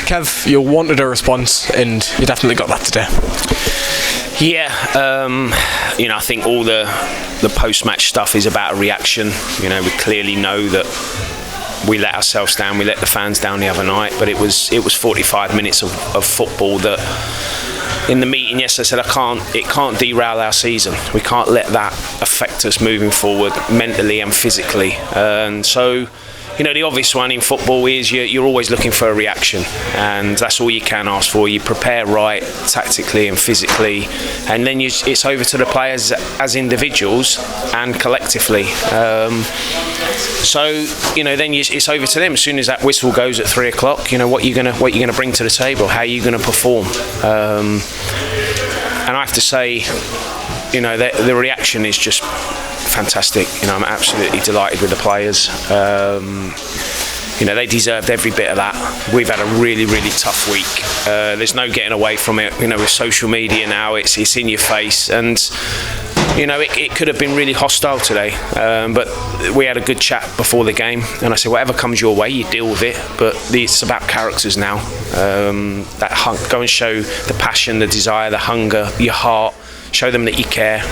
Kev, you wanted a response, and you definitely got that today. Yeah, I think all the post-match stuff is about a reaction. We clearly know that we let ourselves down, we let the fans down the other night, but it was 45 minutes of football that, in the meeting yesterday, I said it can't derail our season. We can't let that affect us moving forward mentally and physically. And so, the obvious one in football is you're always looking for a reaction, and that's all you can ask for. You prepare right, tactically and physically, and then it's over to the players as individuals and collectively. Then it's over to them. As soon as that whistle goes at 3 o'clock, what you're gonna bring to the table, how you're gonna perform. And I have to say, the reaction is just fantastic. I'm absolutely delighted with the players. They deserved every bit of that. We've had a really, really tough week. There's no getting away from it. With social media now, it's in your face, and it could have been really hostile today. But we had a good chat before the game, and I said, whatever comes your way, you deal with it. But it's about characters now. Go and show the passion, the desire, the hunger, your heart. Show them that you care.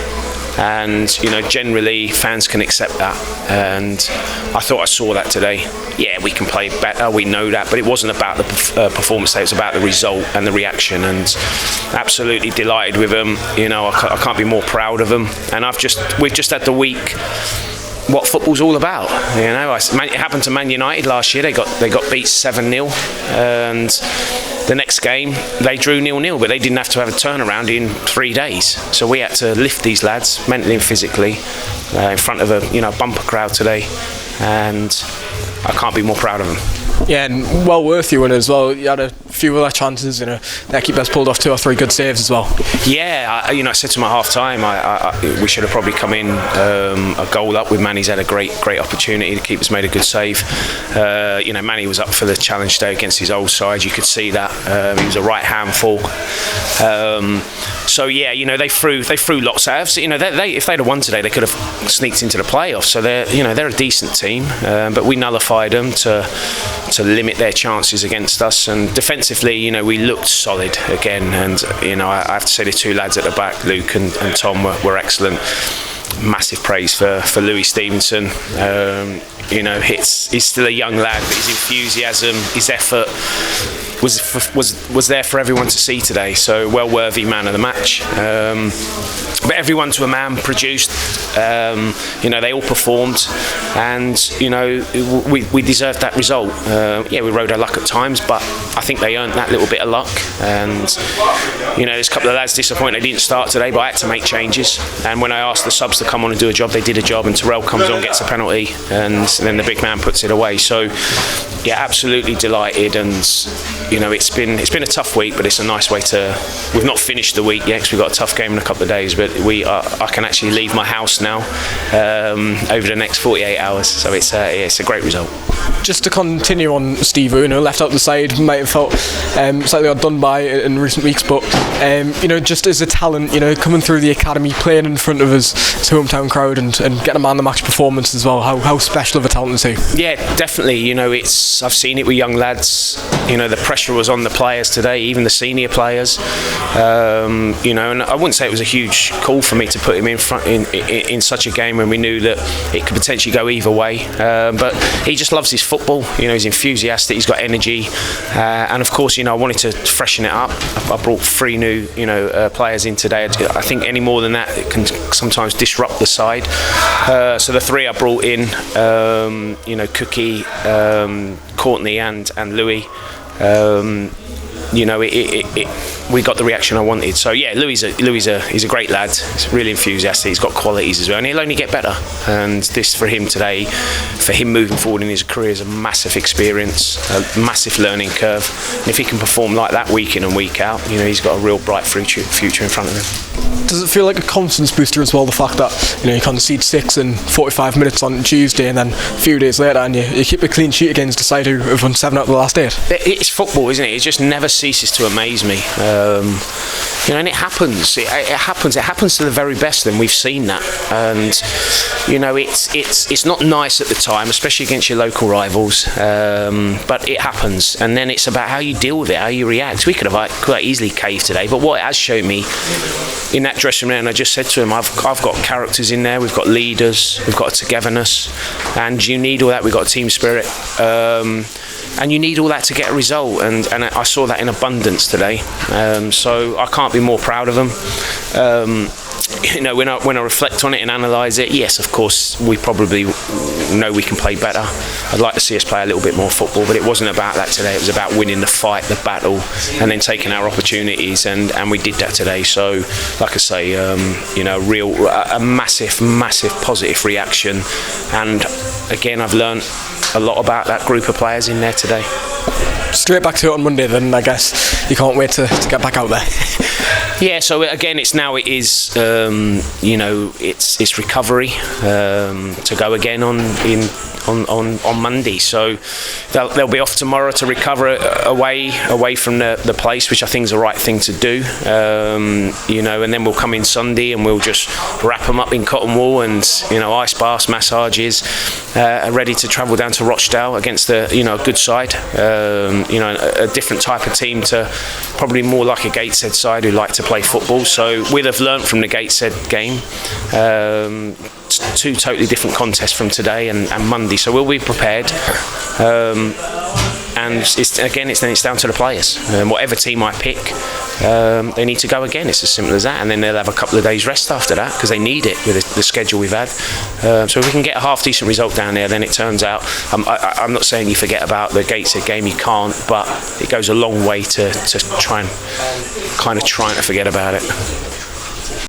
And generally fans can accept that, and I thought I saw that today. Yeah, we can play better, we know that, but it wasn't about the performance today, it was about the result and the reaction, and absolutely delighted with them. I can't be more proud of them, and we've just had the week what football's all about. It happened to Man United last year. They got beat 7-0, and the next game they drew 0-0, but they didn't have to have a turnaround in 3 days. So we had to lift these lads mentally and physically in front of a bumper crowd today, and I can't be more proud of them. Yeah, and well worth you winning as well. You had a few other chances, their keeper's pulled off 2 or 3 good saves as well. Yeah, I said to him at half time, we should have probably come in a goal up with Manny's had a great opportunity. The keeper's made a good save. Manny was up for the challenge today against his old side. You could see that. He was a right handful. They threw lots at us. If they'd have won today, they could have sneaked into the playoffs. So they're a decent team, but we nullified them to limit their chances against us. And defensively, we looked solid again. And I have to say the 2 lads at the back, Luke and Tom, were excellent. Massive praise for Louis Stevenson. He's still a young lad, but his enthusiasm, his effort was there for everyone to see today. So well worthy man of the match. But everyone to a man produced. They all performed, and we deserved that result. We rode our luck at times, but I think they earned that little bit of luck. And there's a couple of lads disappointed they didn't start today, but I had to make changes. And when I asked the subs to come on and do a job, they did a job. And Terrell comes on, gets a penalty, and then the big man puts it away. So absolutely delighted. And it's been a tough week, but it's a nice way to. We've not finished the week yet because we've got a tough game in a couple of days, but I can actually leave my house now over the next 48 hours. So it's a great result. Just to continue on Steve, left out the side, might have felt slightly outdone by in recent weeks, but just as a talent, coming through the academy, playing in front of his hometown crowd, and getting a man of the match performance as well. How special of a talent is he? Yeah, definitely. I've seen it with young lads. The pressure was on the players today, even the senior players. And I wouldn't say it was a huge call for me to put him in front in such a game when we knew that it could potentially go either way. But he just loves his football. He's enthusiastic. He's got energy, and of course, I wanted to freshen it up. I brought 3 new, players in today. I think any more than that, it can sometimes disrupt the side. So the 3 I brought in, Cookie, Courtney, and Louis. We got the reaction I wanted. So Louis he's a great lad. He's really enthusiastic. He's got qualities as well, and he'll only get better. And this for him today, for him moving forward in his career, is a massive experience, a massive learning curve. And if he can perform like that week in and week out, he's got a real bright future in front of him. Does it feel like a confidence booster as well, the fact that you concede 6 in 45 minutes on Tuesday, and then a few days later and you keep a clean sheet against a side who have won 7 out of the last 8? It's football, isn't it? It just never ceases ceases to amaze me. And it happens. It happens. It happens to the very best, and we've seen that. And it's not nice at the time, especially against your local rivals. But it happens, and then it's about how you deal with it, how you react. We could have quite easily caved today, but what it has shown me in that dressing room, I just said to him, I've got characters in there. We've got leaders. We've got a togetherness, and you need all that. We've got a team spirit. And you need all that to get a result, and I saw that in abundance today. So I can't be more proud of them. When I reflect on it and analyse it, yes, of course, we probably know we can play better. I'd like to see us play a little bit more football, but it wasn't about that today. It was about winning the fight, the battle, and then taking our opportunities, and we did that today. So, like I say, a massive positive reaction, and again, I've learned a lot about that group of players in there today. Straight back to it on Monday then, I guess. You can't wait to get back out there. Yeah, so again, it's recovery to go again on Monday. So they'll be off tomorrow to recover away from the place, which I think is the right thing to do. And then we'll come in Sunday and we'll just wrap them up in cotton wool and ice baths, massages, ready to travel down to Rochdale against a good side. A different type of team to probably more like a Gateshead side who like to play football. So we'd have learnt from the Gateshead game. Two totally different contests from today and Monday, so we'll be prepared. And it's down to the players. Whatever team I pick, they need to go again. It's as simple as that. And then they'll have a couple of days rest after that because they need it with the schedule we've had. So if we can get a half decent result down there, then it turns out. I'm not saying you forget about the Gateshead game. You can't, but it goes a long way to trying to forget about it.